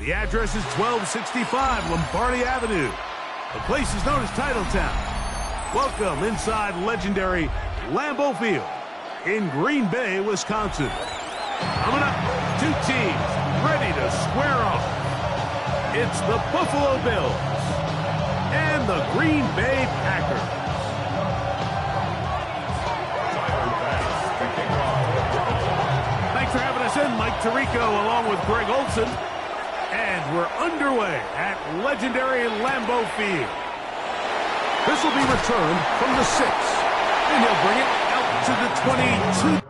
The address is 1265 Lombardi Avenue. The place is known as Titletown. Welcome inside legendary Lambeau Field in Green Bay, Wisconsin. Coming up, two teams ready to square off. It's the Buffalo Bills and the Green Bay Packers. Thanks for having us in, Mike Tirico, along with Greg Olson. And we're underway at legendary Lambeau Field. This will be returned from the 6, and he'll bring it out to the 22.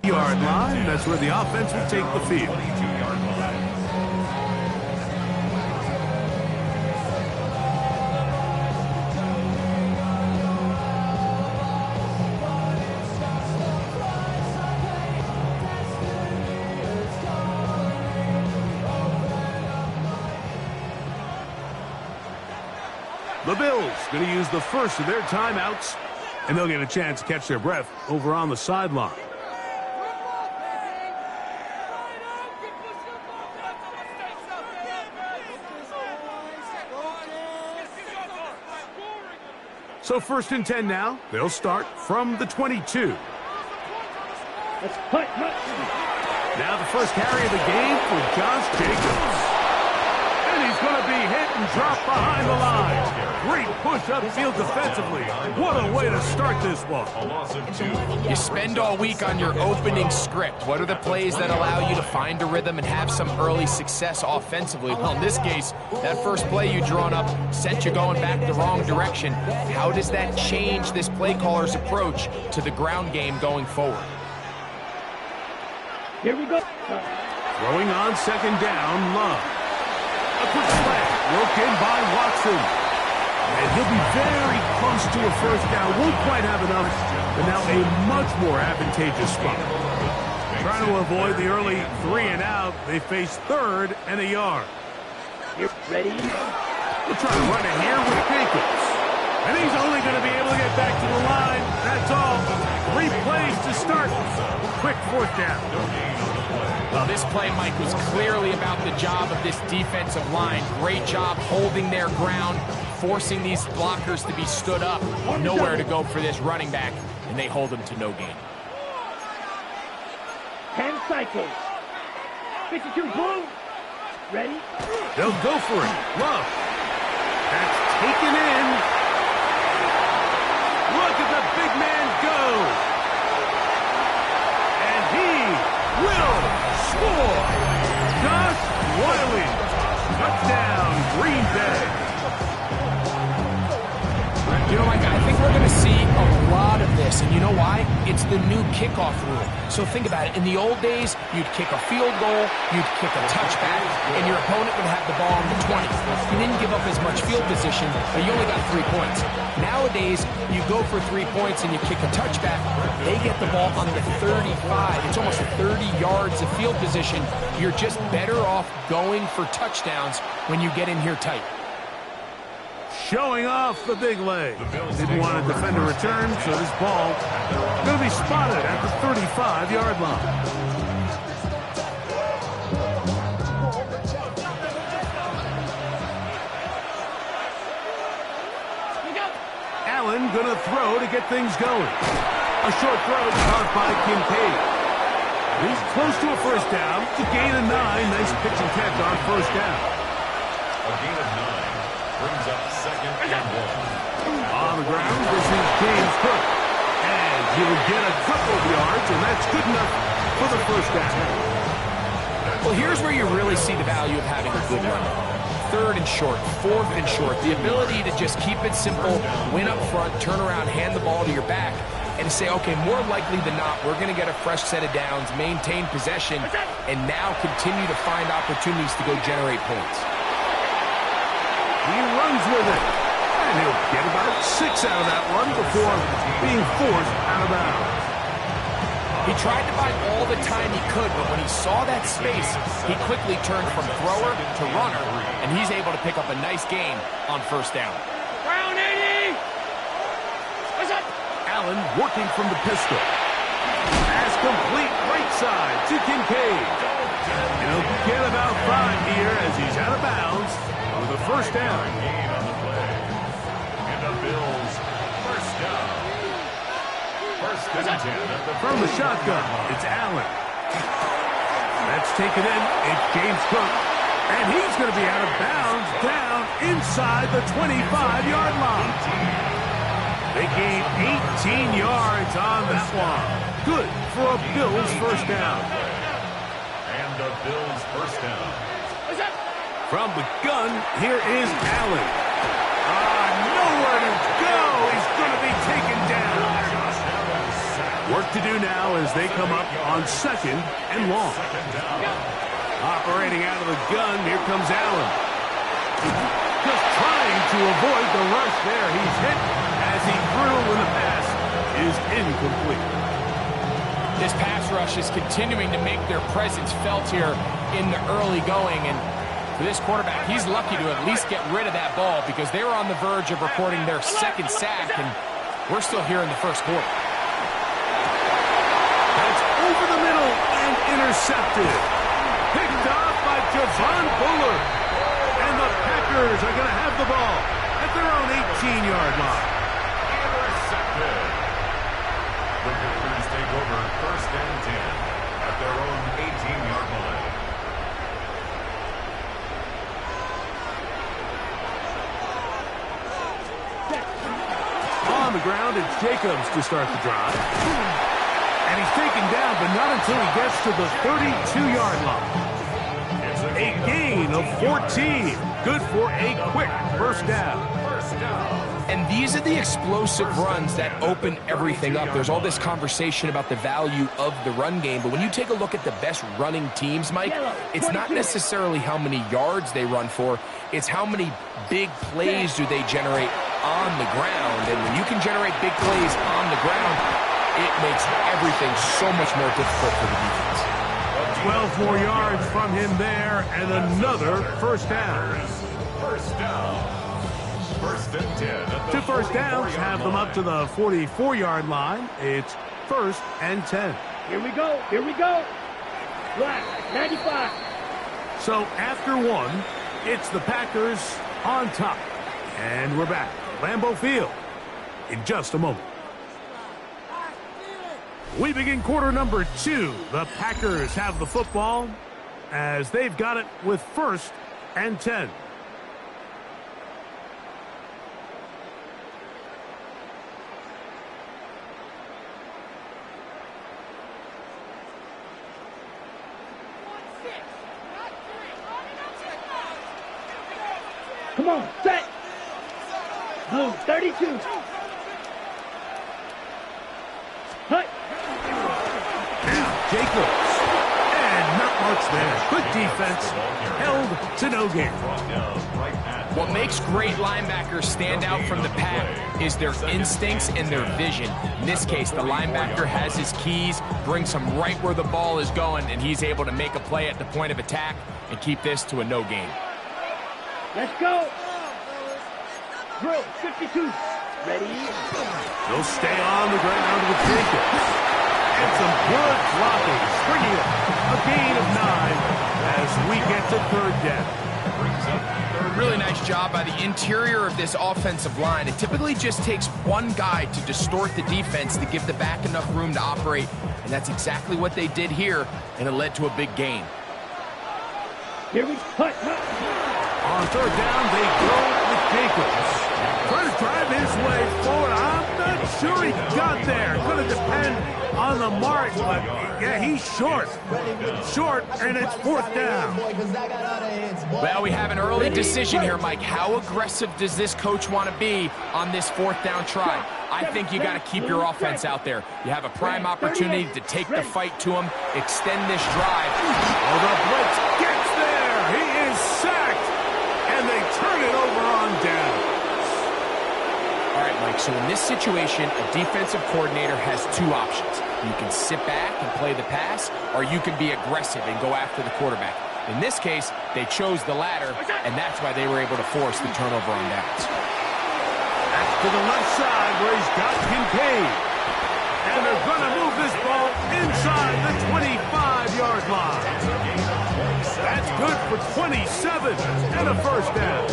Yard line. That's where the offense will take the field. The Bills going to use the first of their timeouts, and they'll get a chance to catch their breath over on the sideline. So 1st and 10 now. They'll start from the 22. Now the first carry of the game for Josh Jacobs. And he's going to be hit and dropped behind the line. Great push upfield defensively. What a way to start this one. You spend all week on your opening script. What are the plays that allow you to find a rhythm and have some early success offensively? Well, in this case, that first play you drawn up sent you going back the wrong direction. How does that change this play caller's approach to the ground game going forward? Here we go. Throwing on 2nd down, Love. A quick flag, broken by Watson. And he'll be very close to a 1st down. Won't quite have enough, but now a much more advantageous spot. Trying to avoid the early 3 and out, they face 3rd and a yard. You ready? We'll try to run it here with Jacobs. And he's only going to be able to get back to the line. That's all. 3 plays to start. Quick 4th down. Well, this play, Mike, was clearly about the job of this defensive line. Great job holding their ground, forcing these blockers to be stood up. Nowhere to go for this running back, and they hold him to no gain. 10 cycles. 52 blue. Ready? They'll go for it. Love. That's taken in. Look at the big man go. And he will score. Josh Wiley. Touchdown, Green Bay. You know, Mike, I think we're going to see a lot of this, and you know why? It's the new kickoff rule. So think about it. In the old days, you'd kick a field goal, you'd kick a touchback, and your opponent would have the ball on the 20. You didn't give up as much field position, but you only got 3 points. Nowadays, you go for 3 points and you kick a touchback, they get the ball on the 35. It's almost 30 yards of field position. You're just better off going for touchdowns when you get in here tight. Showing off the big leg. Didn't want to defend a return, so this ball going to be spotted at the 35-yard line. Allen going to throw to get things going. A short throw caught by Kincaid. He's close to a 1st down. It's a gain of 9. Nice pitch and catch on 1st down. A gain of 9 brings up 2nd and 1. On the ground, this is James Cook. And he'll get a couple of yards, and that's good enough for the 1st down. Well, here's where you really see the value of having a good run. 3rd and short, 4th and short. The ability to just keep it simple, win up front, turn around, hand the ball to your back, and to say, okay, more likely than not, we're going to get a fresh set of downs, maintain possession, and now continue to find opportunities to go generate points. He runs with it. And he'll get about 6 out of that one before being forced out of bounds. He tried to buy all the time he could, but when he saw that space, he quickly turned from thrower to runner, and he's able to pick up a nice gain on 1st down. Round 80! What's up? Allen working from the pistol. Pass complete right side to Kincaid. And he'll get about 5 here as he's out of bounds with a 1st down. Gain on the play. And the Bills, 1st down. 1st and 10 at the From the shotgun, it's Allen. That's taken in. It's James Cook. And he's going to be out of bounds down inside the 25-yard line. They gain 18 yards on that one. Good for a Bills 1st down. And the Bills 1st down. From the gun, here is Allen. Nowhere to go. He's going to be taken down. Work to do now as they come up on 2nd and long. Operating out of the gun, here comes Allen. Just trying to avoid the rush there. He's hit as he threw when the pass is incomplete. This pass rush is continuing to make their presence felt here in the early going, and for this quarterback, he's lucky to at least get rid of that ball because they were on the verge of recording their 2nd sack, and we're still here in the 1st quarter. That's over the middle and intercepted. Picked off by Javon Bullard. And the Packers are going to have the ball at their own 18-yard line. Intercepted. The Packers take over 1st and 10 at their own 18-yard line. On the ground, it's Jacobs to start the drive. And he's taken down, but not until he gets to the 32-yard line. A gain of 14. Good for a quick 1st down. And these are the explosive runs that open everything up. There's all this conversation about the value of the run game, but when you take a look at the best running teams, Mike, it's not necessarily how many yards they run for, it's how many big plays do they generate on the ground. And when you can generate big plays on the ground, it makes everything so much more difficult for the defense. 12 more yards from him there, and another 1st down. 1st down. 1st and 10 at the 2 1st downs have them up to the 44-yard line. It's 1st and 10. Here we go. Here we go. Black, 95. So after 1, it's the Packers on top. And we're back at Lambeau Field in just a moment. We begin quarter number 2. The Packers have the football as they've got it with 1st and 10. Come on, set. Blue, 32. Hut. Now, Jacobs. And not much there. Good defense. Held to no gain. What makes great linebackers stand out from the pack is their instincts and their vision. In this case, the linebacker has his keys, brings him right where the ball is going, and he's able to make a play at the point of attack and keep this to a no gain. Let's go. Drill, 52. Ready? They'll stay on the ground with Jacobs. And some good blocking, bringing up a gain of 9 as we get to 3rd down. Really nice job by the interior of this offensive line. It typically just takes one guy to distort the defense to give the back enough room to operate, and that's exactly what they did here, and it led to a big gain. Here we hut. On 3rd down, they go with Jacobs. Trying to drive his way forward. I'm Not sure he got there. Going to depend on the mark, but yeah, he's short. Short, and it's 4th down. Well, we have an early decision here, Mike. How aggressive does this coach want to be on this 4th down try? I think you got to keep your offense out there. You have a prime opportunity to take the fight to him, extend this drive. Oh, the blitz gets there. He is sacked, and they turn it over on down. All right, Mike, so in this situation, a defensive coordinator has 2 options. You can sit back and play the pass, or you can be aggressive and go after the quarterback. In this case, they chose the latter, and that's why they were able to force the turnover on downs. That's to the left side where he's got Kincaid. And they're going to move this ball inside the 25-yard line. That's good for 27 and a 1st down.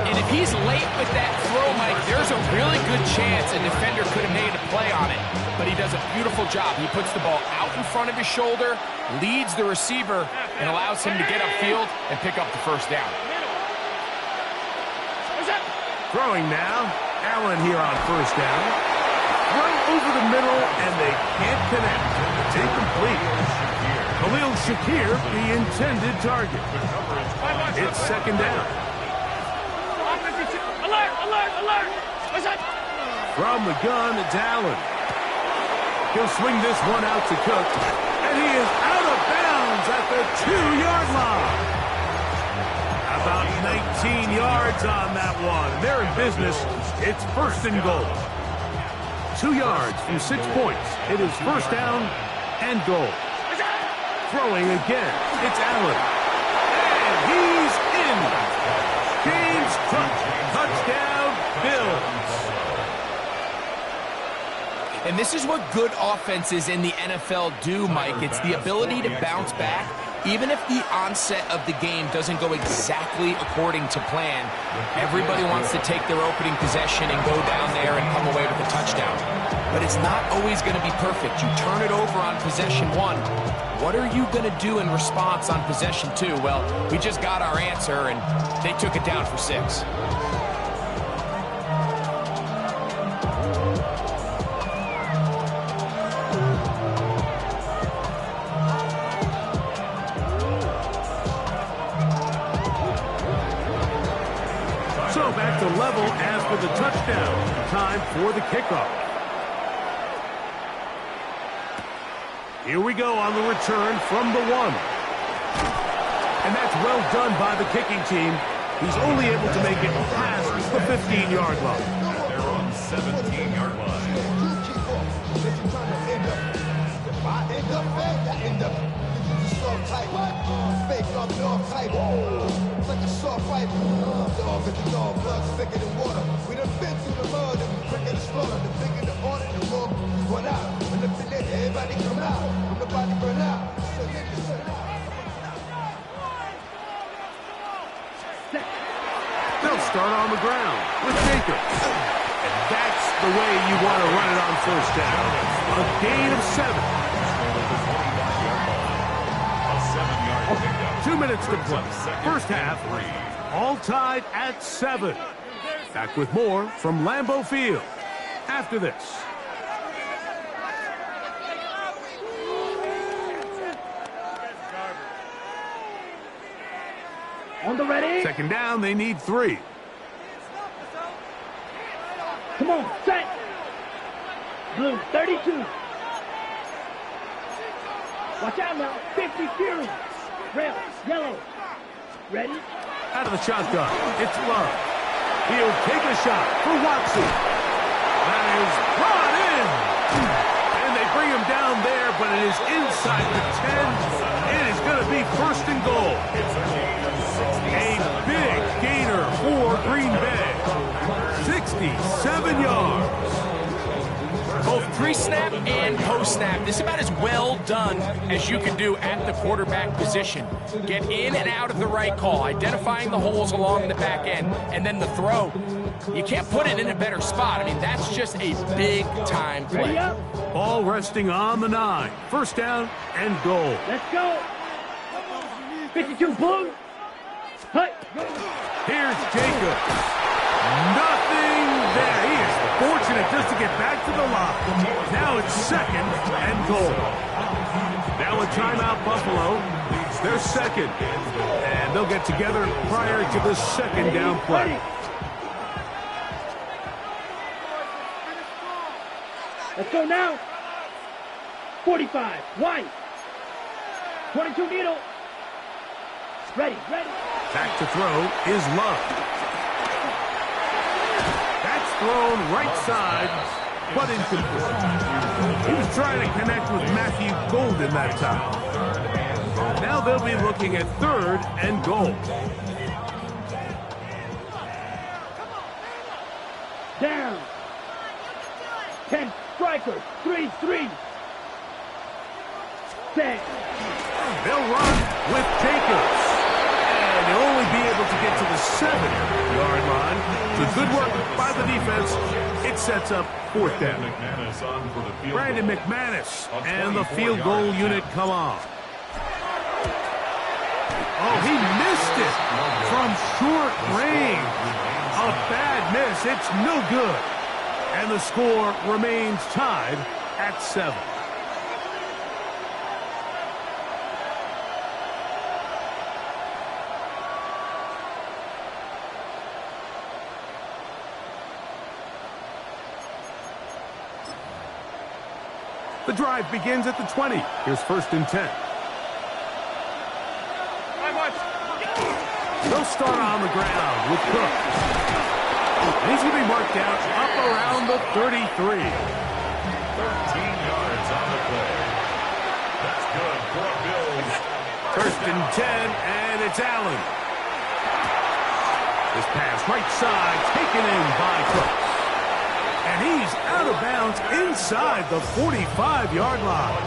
And if he's late with that throw, Mike, there's a really good chance a defender could have made a play on it. But he does a beautiful job. He puts the ball out in front of his shoulder, leads the receiver, and allows him to get upfield and pick up the 1st down. Throwing now. Allen here on 1st down. Right over the middle, and they can't connect. It's incomplete. Khalil Shakir, the intended target. It's 2nd down. Alert! From the gun, it's Allen. He'll swing this one out to Cook, and he is out of bounds at the 2-yard line. About 19 yards on that one. They're in business. It's 1st and goal. 2 yards from 6 points. It is 1st down and goal. Throwing again. It's Allen. And he's in. James Cook. Touchdown, Bills. And this is what good offenses in the NFL do, Mike. It's the ability to bounce back. Even if the onset of the game doesn't go exactly according to plan, everybody wants to take their opening possession and go down there and come away with a touchdown. But it's not always going to be perfect. You turn it over on possession 1. What are you going to do in response on possession 2? Well, we just got our answer, and they took it down for 6. So back to level as for the touchdown. Time for the kickoff. Here we go on the return from the 1. And that's well done by the kicking team. He's only able to make it past the 15-yard line. They're on 17-yard line. It's like a soft fight. Dog at the dog, blood thicker than water. We done been through the mud and we quicker to slaughter. The bigger the order, the more we run out. When the finesse, everybody come out. When the body burn out. They'll start on the ground with Jacobs. And that's the way you want to run it on 1st down. A gain of 7. 2 minutes to play. 1st half, all tied at 7. Back with more from Lambeau Field after this. On the ready. 2nd down, they need 3. Come on, set. Blue, 32. Watch out now. 50 Fury. Red, yellow. Ready? Out of the shotgun, it's Love. He'll take a shot for Watson. That is brought in. And they bring him down there, but it is inside the 10. It is going to be 1st and goal. A big gainer for Green Bay. 67 yards. Both pre-snap and post-snap, this is about as well done as you can do at the quarterback position. Get in and out of the right call, identifying the holes along the back end, and then the throw. You can't put it in a better spot. I mean, that's just a big-time play. Ready up. Ball resting on the 9. 1st down and goal. Let's go. 52 Blue. Hey. Here's Jacobs. Nothing there. He is fortunate it just to get back to the line. Now it's second and goal. Now a timeout, Buffalo. They're second. And they'll get together prior to the second down play. Let's go now. 45. White. 22 Needle. Ready. Back to throw is Love. That's thrown right side, but incomplete. He was trying to connect with Matthew Golden that time. Now they'll be looking at third and goal. Down. 10 strikers. 3-3. Set. They'll run with Jacobs. And they'll only be able to get to the 7-yard line. So good work by the defense. It sets up fourth down. Brandon McManus and the field goal unit come off. Oh, he missed it from short range. A bad miss. It's no good. And the score remains tied at 7. The drive begins at the 20. Here's first and 10. They'll start on the ground with Cook. He's going to be marked out up around the 33. 13 yards on the play. That's good for Bills. First and 10, and it's Allen. This pass right side taken in by Cook. And he's out of bounds inside the 45-yard line.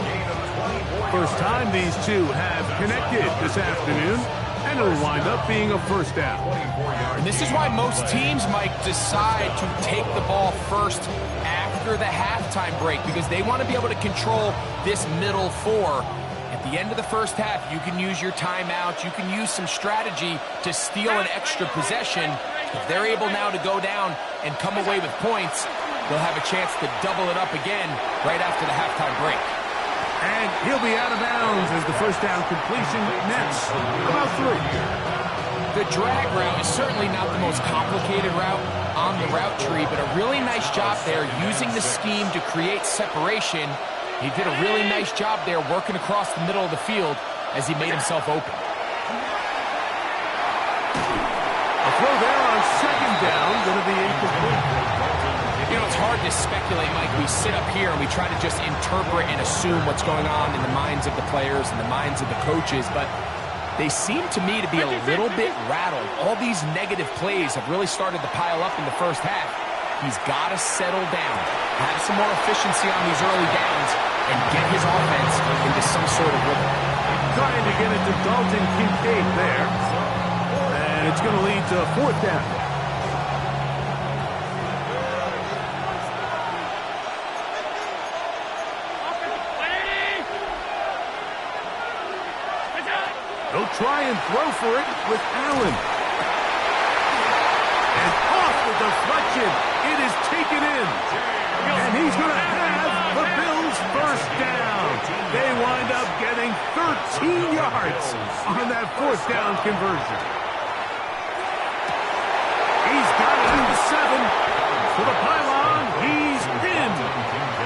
First time these two have connected this afternoon. And it'll wind up being a first down. And this is why most teams, Mike, decide to take the ball first after the halftime break, because they want to be able to control this middle four. At the end of the first half, you can use your timeouts. You can use some strategy to steal an extra possession. If they're able now to go down and come away with points, they'll have a chance to double it up again right after the halftime break. And he'll be out of bounds as the first down completion nets about 3. The drag route is certainly not the most complicated route on the route tree, but a really nice job there using the scheme to create separation. He did a really nice job there working across the middle of the field as he made himself open. A throw there on second down, going to be incomplete. You know, it's hard to speculate, Mike. We sit up here and we try to just interpret and assume what's going on in the minds of the players and the minds of the coaches, but they seem to me to be a little bit rattled. All these negative plays have really started to pile up in the first half. He's got to settle down, have some more efficiency on these early downs, and get his offense into some sort of rhythm. Trying to get it to Dalton Kincaid there. And it's going to lead to fourth down. They'll try and throw for it with Allen. And off the deflection. It is taken in. And he's going to have the Bills first down. They wind up getting 13 yards on that fourth down conversion. He's got it in the 7. To the pylon. He's in.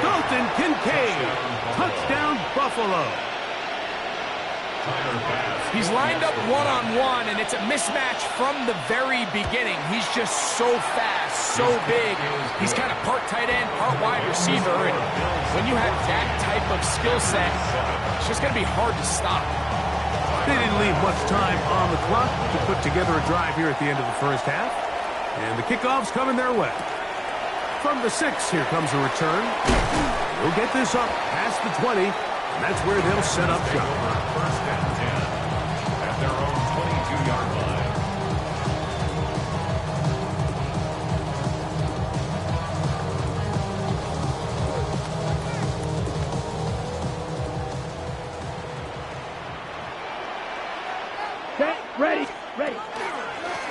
Dalton Kincaid. Touchdown, Buffalo. He's lined up one-on-one, and it's a mismatch from the very beginning. He's just so fast, so big. He's kind of part tight end, part wide receiver, and when you have that type of skill set, it's just going to be hard to stop. They didn't leave much time on the clock to put together a drive here at the end of the first half, and the kickoff's coming their way. From the 6, here comes a return. They'll get this up past the 20, and that's where they'll set up shop. First and 10 at their own 22-yard line. Set. Ready.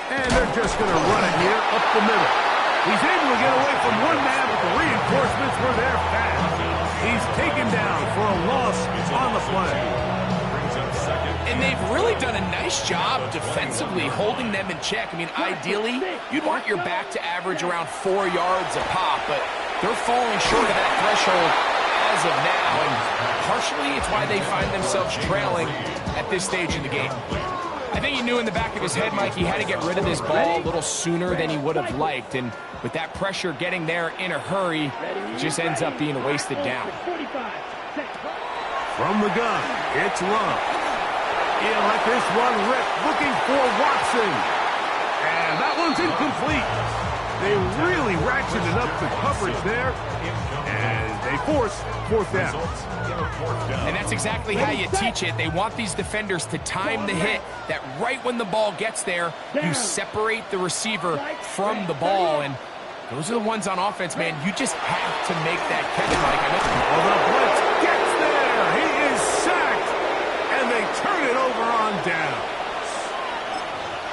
And they're just going to run it here up the middle. He's able to get away from one man, but the reinforcements were there fast. He's taken down for a loss on the play. And they've really done a nice job defensively holding them in check. I mean, ideally, you'd want your back to average around 4 yards a pop, but they're falling short of that threshold as of now, and partially it's why they find themselves trailing at this stage in the game. I think he knew in the back of his head, Mike, he had to get rid of this ball a little sooner than he would have liked, and with that pressure getting there in a hurry, it just ends up being a wasted down. From the gun, it's Love. He'll let this one rip, looking for Watson. And that one's incomplete. They really ratcheted up the coverage there, and they force fourth down. And that's exactly how you teach it. They want these defenders to time the hit, that right when the ball gets there, you separate the receiver from the ball. And those are the ones on offense, man. You just have to make that catch, Mike. Well, the blitz gets there. He is sacked, and they turn it over on down.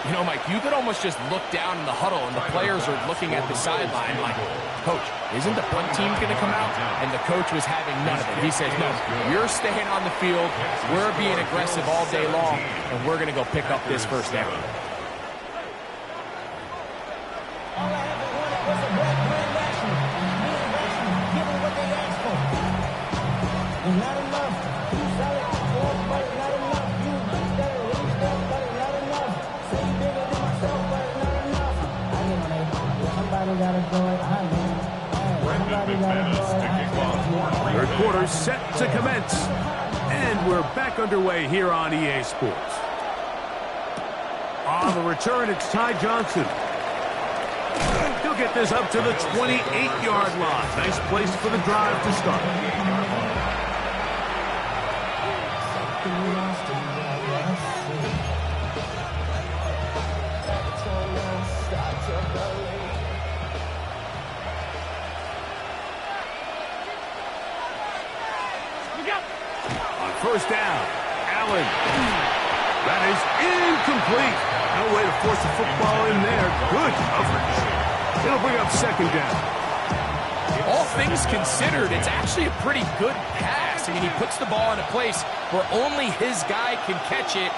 You know, Mike, you could almost just look down in the huddle, and the players are looking at the sideline like, Coach, isn't the punt team going to come out? And the coach was having none of it. He says, no, you're staying on the field. We're being aggressive all day long, and we're going to go pick up this first down. Third quarter set to commence, and we're back underway here on EA Sports. On the return, it's Ty Johnson. He'll get this up to the 28-yard line. Nice place for the drive to start. First down, Allen. That is incomplete. No way to force the football in there. Good coverage. It'll bring up second down. All things considered, it's actually a pretty good pass. I mean, he puts the ball in a place where only his guy can catch it.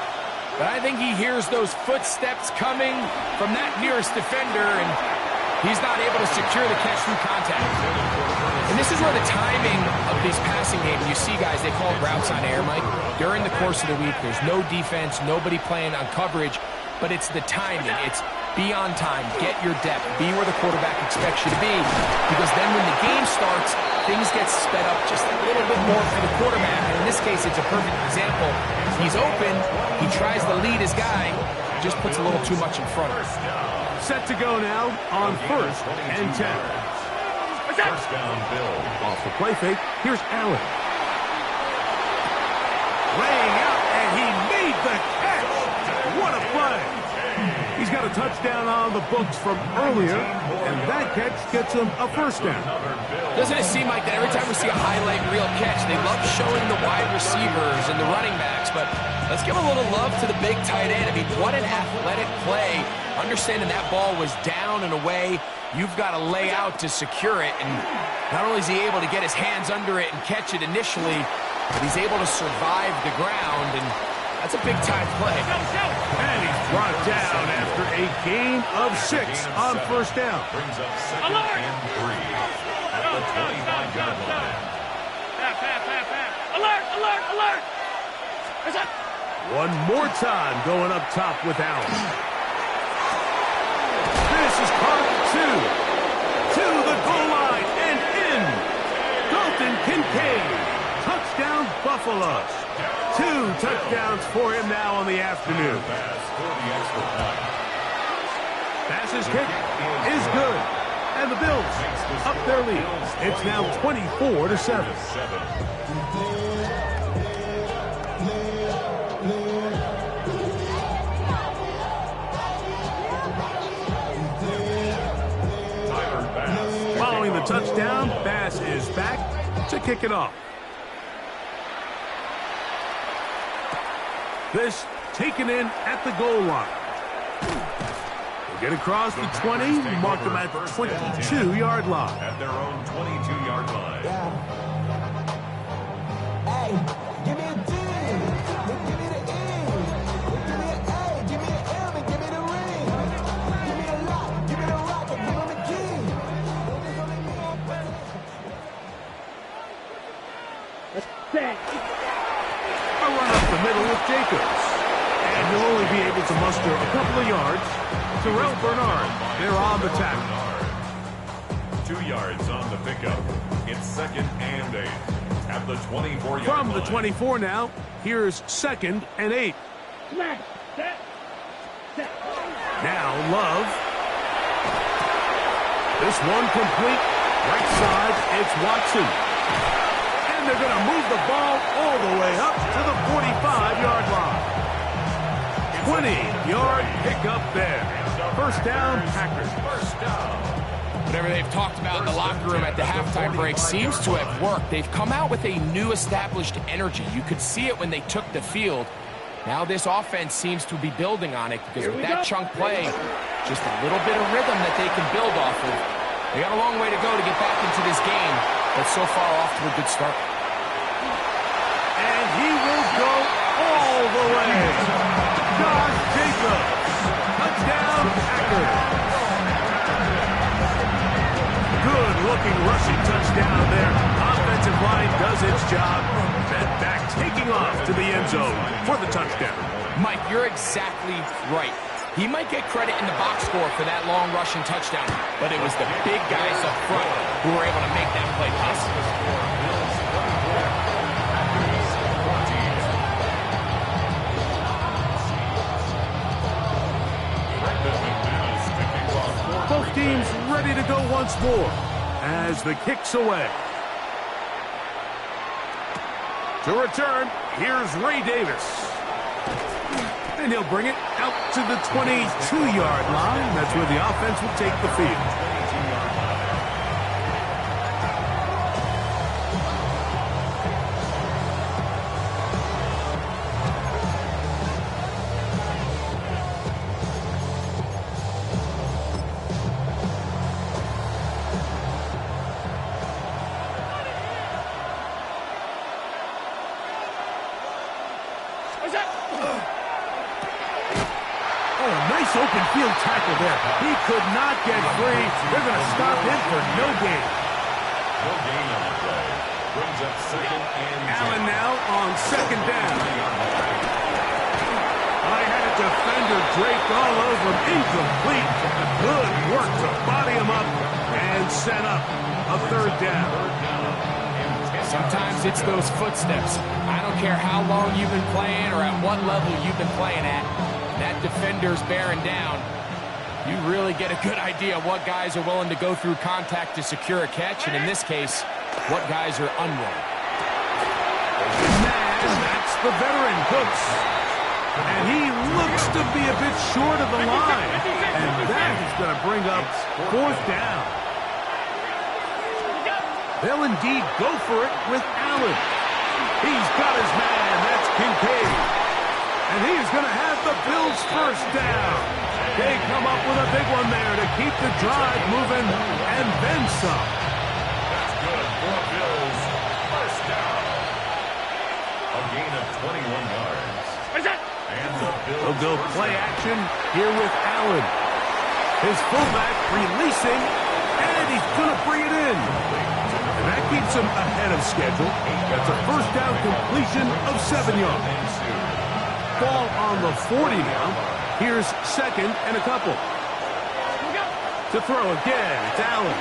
But I think he hears those footsteps coming from that nearest defender, and he's not able to secure the catch through contact. And this is where the timing of these passing games, you see guys, they call it routes on air, Mike. During the course of the week, there's no defense, nobody playing on coverage, but it's the timing. It's be on time, get your depth, be where the quarterback expects you to be. Because then when the game starts, things get sped up just a little bit more for the quarterback. And in this case, it's a perfect example. He's open, he tries to lead his guy, just puts a little too much in front of him. Set to go now on first and 10. First down, Bill. Off the play fake, here's Allen. Laying out, and he made the catch. What a play. He's got a touchdown on the books from earlier, and that catch gets him a first down. Doesn't it seem like that every time we see a highlight reel catch, they love showing the wide receivers and the running backs, but let's give a little love to the big tight end. I mean, what an athletic play. Understanding that ball was down and away, you've got to lay out to secure it, and not only is he able to get his hands under it and catch it initially, but he's able to survive the ground, and that's a big-time play. And he's brought down after a gain of 6 on first down. Brings up second and 3 at the 25-yard line. Alert, alert, alert! One more time going up top with Allen. This is caught 2 to the goal line and in. Dalton Kincaid, touchdown Buffaloes. 2 touchdowns for him now on the afternoon. Pass's kick is good, and the Bills up their lead. It's now 24-7. Following the touchdown, Bass is back to kick it off. This taken in at the goal line. Get across the 20, mark them at 22-yard line. At their own 22-yard line. Hey, give me a D. Give me the E. Give me an A. Give me an M. And give me the ring. Give me a lock. Give me the rock. And give me the key. Set. A run up the middle with Jacobs. And he'll only be able to muster a couple of yards. Terrell Bernard, they're on the tackle. 2 yards on the pickup. It's 2nd and 8 at the 24-yard line. From the 24 now, here's 2nd and 8. Smash. Set. Set. Now Love. This one complete. Right side, it's Watson. And they're going to move the ball all the way up to the 45-yard line. 20-yard pickup there. First down, Packers. First down. Whatever they've talked about in the locker room at the halftime break seems to have worked. They've come out with a new established energy. You could see it when they took the field. Now this offense seems to be building on it because with that chunk play, just a little bit of rhythm that they can build off of. They got a long way to go to get back into this game, but so far off to a good start. And he will go all the way. Josh Jacobs. Touchdown, Packers. Good-looking rushing touchdown there. Offensive line does its job. Then back taking off to the end zone for the touchdown. Mike, you're exactly right. He might get credit in the box score for that long rushing touchdown, but it was the big guys up front who were able to make that play possible. Both teams ready to go once more as the kick's away. To return, here's Ray Davis. And he'll bring it out to the 22-yard line. That's where the offense will take the field. Nice open field tackle there. He could not get free. They're going to stop him for no gain. No gain on the play. Brings up 2nd and 10. Allen now on 2nd down. I had a defender draped all over him. Incomplete. Good work to body him up and set up a 3rd down. Sometimes it's those footsteps. I don't care how long you've been playing or at what level you've been playing at. That defender's bearing down. You really get a good idea of what guys are willing to go through contact to secure a catch, and in this case, what guys are unwilling. And that's the veteran, Cooks. And he looks to be a bit short of the line. And that is going to bring up 4th down. They'll indeed go for it with Allen. He's got his man. That's Kincaid. And he's going to have the Bills' first down. They come up with a big one there to keep the drive moving and then some. That's good for Bills. First down. A gain of 21 yards. And the Bills They'll go play action here with Allen. His fullback releasing, and he's going to bring it in. And that keeps him ahead of schedule. That's a first down completion of 7 yards. Ball on the 40 now. Here's 2nd and a couple. To throw again, it's Allen.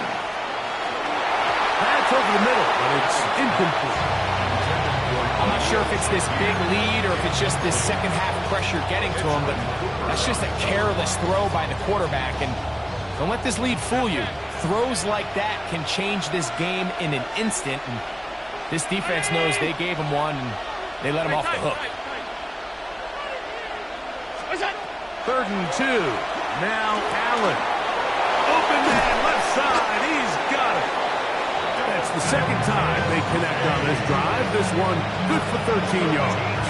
That's over the middle, but it's incomplete. I'm not sure if it's this big lead or if it's just this second half pressure getting to him, but that's just a careless throw by the quarterback. And don't let this lead fool you. Throws like that can change this game in an instant. And this defense knows they gave him one, and they let him off the hook. 3rd and 2. Now Allen. Open man, left side. He's got it. That's the 2nd time they connect on this drive. This one good for 13 yards.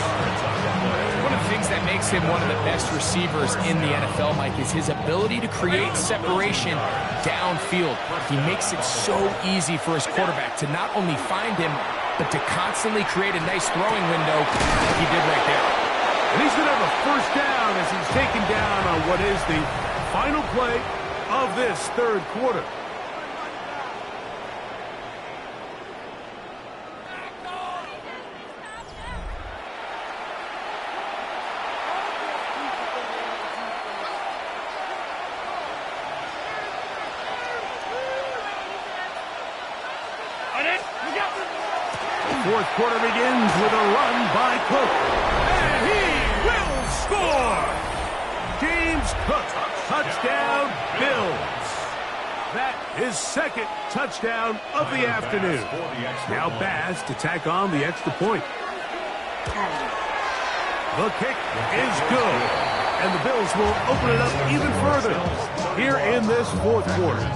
But it's things that makes him one of the best receivers in the NFL, Mike, is his ability to create separation downfield. He makes it so easy for his quarterback to not only find him, but to constantly create a nice throwing window like he did right there. And he's going to have a first down as he's taken down on what is the final play of this third quarter. Fourth quarter begins with a run by Cook. And he will score! James Cook, touchdown Bills. That is second touchdown of the afternoon. Now Baz to tack on the extra point. The kick is good. And the Bills will open it up even further here in this fourth quarter.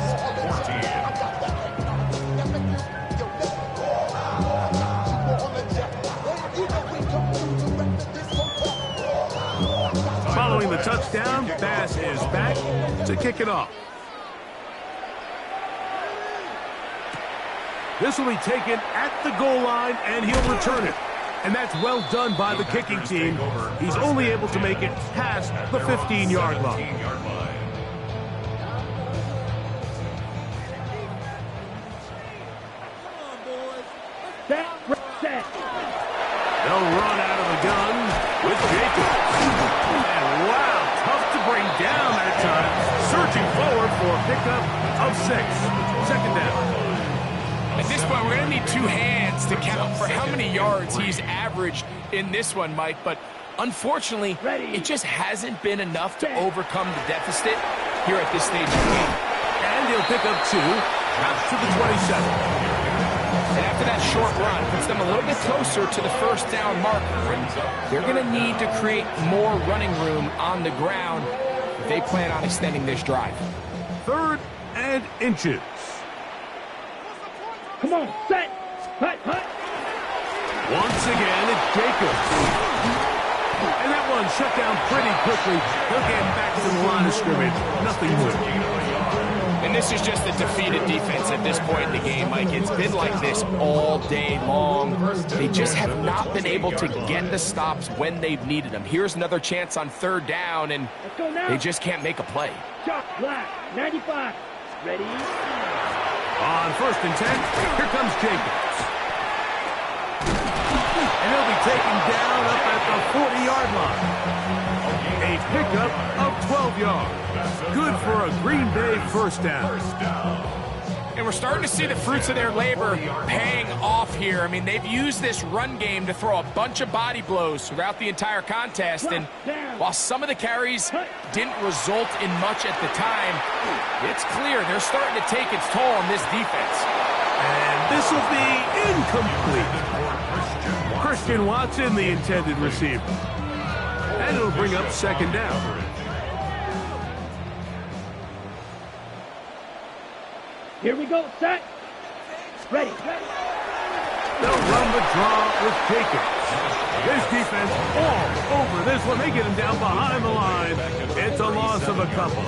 Following the touchdown, Bass is back to kick it off. This will be taken at the goal line, and he'll return it. And that's well done by the kicking team. He's only able to make it past the 15-yard line. They'll run out of the gun with Jacobs. And wow, tough to bring down that time. Searching forward for a pickup of 6. Second down. At this point, we're going to need 2 hands to count for how many yards he's averaged in this one, Mike. But unfortunately, it just hasn't been enough to overcome the deficit here at this stage of the game. And he'll pick up 2 out to the 27. And after that short run, puts them a little bit closer to the first down marker. They're going to need to create more running room on the ground if they plan on extending this drive. 3rd and inches. Come on, set. Hut, hut. Once again, it's Jacobs. And that one shut down pretty quickly. He'll get back to the line of scrimmage. Nothing new. And this is just a defeated defense at this point in the game, Mike. It's been like this all day long. They just have not been able to get the stops when they've needed them. Here's another chance on 3rd down, and they just can't make a play. Shot black, 95. Ready? On 1st and 10, here comes Jacobs. And he'll be taken down up at the 40-yard line. A pickup of 12 yards. Good for a Green Bay first down. And we're starting to see the fruits of their labor paying off here. I mean, they've used this run game to throw a bunch of body blows throughout the entire contest. And while some of the carries didn't result in much at the time, it's clear they're starting to take its toll on this defense. And this will be incomplete. Christian Watson, the intended receiver. And it'll bring up 2nd down. Here we go, set. Ready. They'll run the draw with Jacobs. This defense all over this one. They get him down behind the line. It's a loss of a couple.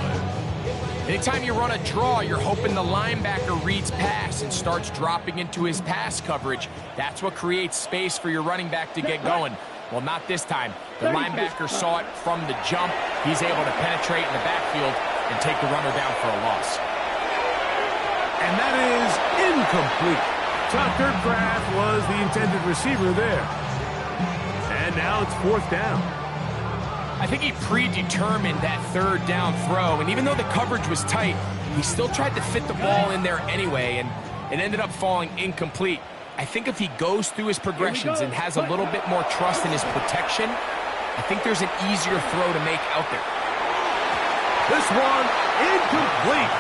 Anytime you run a draw, you're hoping the linebacker reads pass and starts dropping into his pass coverage. That's what creates space for your running back to get going. Well, not this time. The linebacker saw it from the jump. He's able to penetrate in the backfield and take the runner down for a loss. And that is incomplete. Tucker Kraft was the intended receiver there. And now it's 4th down. I think he predetermined that 3rd down throw, and even though the coverage was tight, he still tried to fit the ball in there anyway, and it ended up falling incomplete. I think if he goes through his progressions and has a little bit more trust in his protection, I think there's an easier throw to make out there. This one incomplete.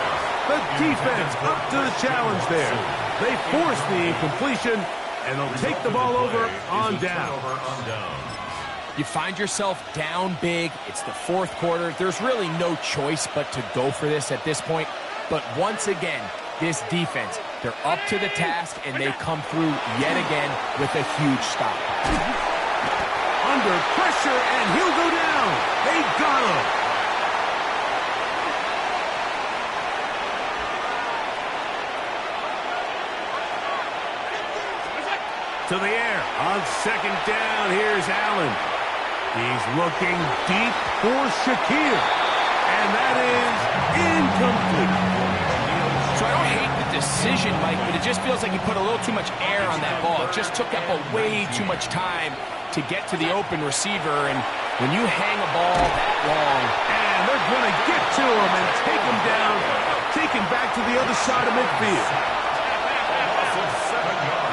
The defense up to the challenge there. They force the incompletion, and they'll take the ball over on down. You find yourself down big. It's the 4th quarter. There's really no choice but to go for this at this point. But once again, this defense, they're up to the task, and they come through yet again with a huge stop. under pressure, and he'll go down. They got him. To the air. On second down, here's Allen. He's looking deep for Shakir. And that is incomplete. So I don't hate the decision, Mike, but it just feels like he put a little too much air on that ball. It just took up way too much time to get to the open receiver. And when you hang a ball that long, and they're going to get to him and take him down, take him back to the other side of midfield. Loss of 7 yards.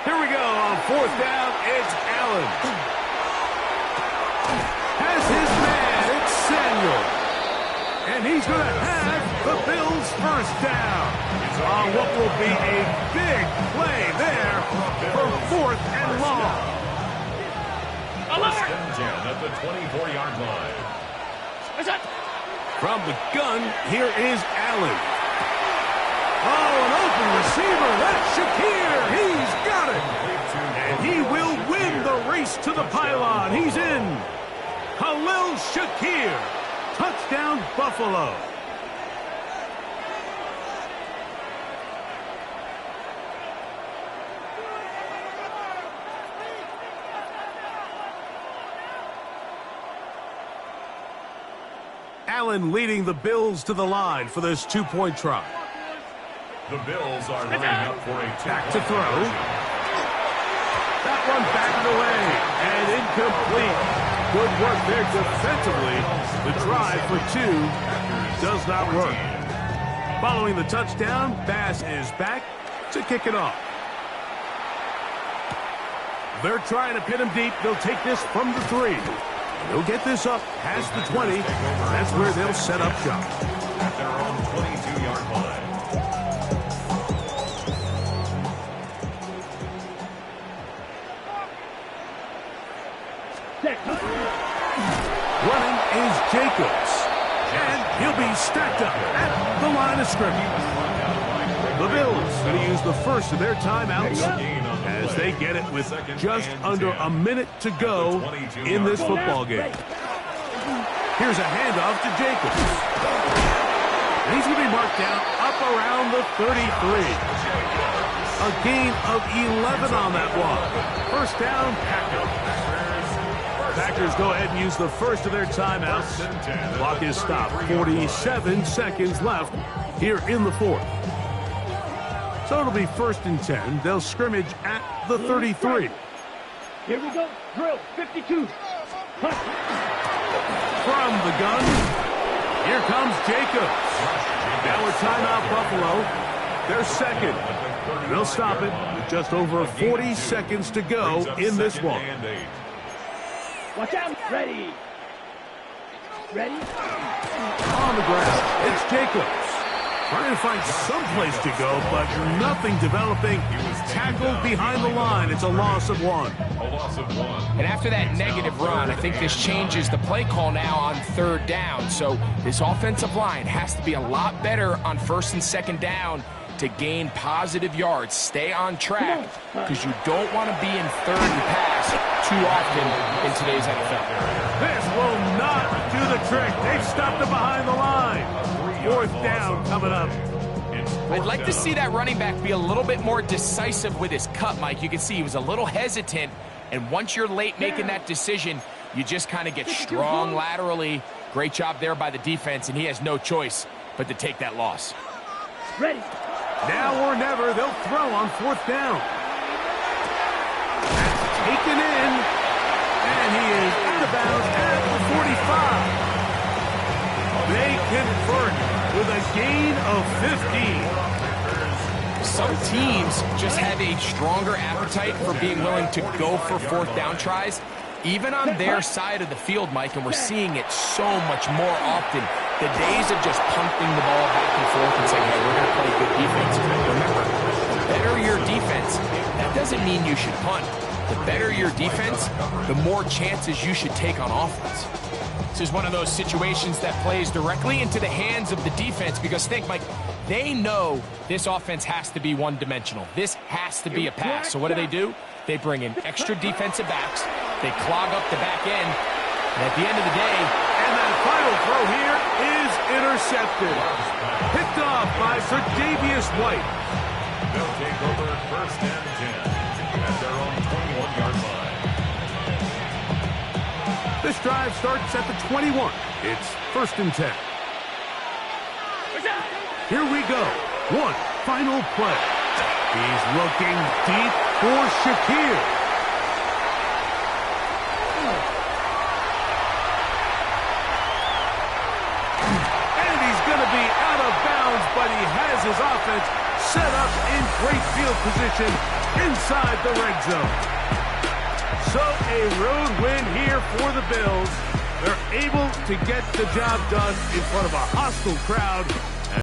Here we go on fourth down. It's Allen. Has his man. It's Samuel. And he's going to have the Bills' first down. On what will be a big play there for fourth and long. First and 10 at the 24-yard line. From the gun, here is Allen. Oh, an open receiver. That's Shakir. He's got it. And he will win the race to the pylon. He's in. Khalil Shakir. Touchdown, Buffalo. Allen leading the Bills to the line for this two-point try. The Bills are lining up for a Back to throw. That one backed away and incomplete. Good work there defensively. The drive for two does not work. Following the touchdown, Bass is back to kick it off. They're trying to pin him deep. They'll take this from the 3. They'll get this up past the 20. That's where they'll set up shop. at their own 22-yard line. Running is Jacobs. And he'll be stacked up at the line of scrimmage. The Bills going to use the first of their timeouts as they get it with just under a minute to go in this football game. Here's a handoff to Jacobs. And he's going to be marked down up around the 33. A gain of 11 on that one. First down, Packers. Packers go ahead and use the first of their timeouts. Clock is stopped. 47 seconds left here in the fourth. So it'll be 1st and 10. They'll scrimmage at the 33. Here we go. Drill 52. Punt. From the gun, here comes Jacobs. Now a timeout, Buffalo. They're second. They'll stop it with just over 40 seconds to go in this one. Watch out. Ready. Ready. On the ground, it's Jacobs. Trying to find some place to go, but nothing developing. Tackled behind the line. It's a loss of 1. A loss of 1. And after that negative run, I think this changes the play call now on 3rd down. So this offensive line has to be a lot better on 1st and 2nd down to gain positive yards. Stay on track because you don't want to be in 3rd and pass too often in today's NFL. This will not do the trick. They've stopped it behind the line. 4th down coming up. I'd like to see that running back be a little bit more decisive with his cut, Mike. You can see he was a little hesitant, and once you're late making that decision, you just kind of get strong laterally. Great job there by the defense, and he has no choice but to take that loss. Ready. Now or never, they'll throw on 4th down. That's taken in, and he is out of bounds at the 45. They convert with a gain of 15. Some teams just have a stronger appetite for being willing to go for 4th down tries, even on their side of the field, Mike, and we're seeing it so much more often. The days of just pumping the ball back and forth and saying, hey, we're going to play good defense. Remember, the better your defense, that doesn't mean you should punt. the better your defense, the more chances you should take on offense. This is one of those situations that plays directly into the hands of the defense because think, Mike, they know this offense has to be one-dimensional. This has to be a pass. So what do? They bring in extra defensive backs. They clog up the back end. And at the end of the day, and that final throw here is intercepted. Picked off by Tre'Davious White. They'll take over 1st and 10 at their own 21-yard line. This drive starts at the 21. It's 1st and 10. Here we go. One final play. He's looking deep for Shakir. And he's going to be out of bounds, but he has his offense set up in great field position inside the red zone. So a road win here for the Bills. They're able to get the job done in front of a hostile crowd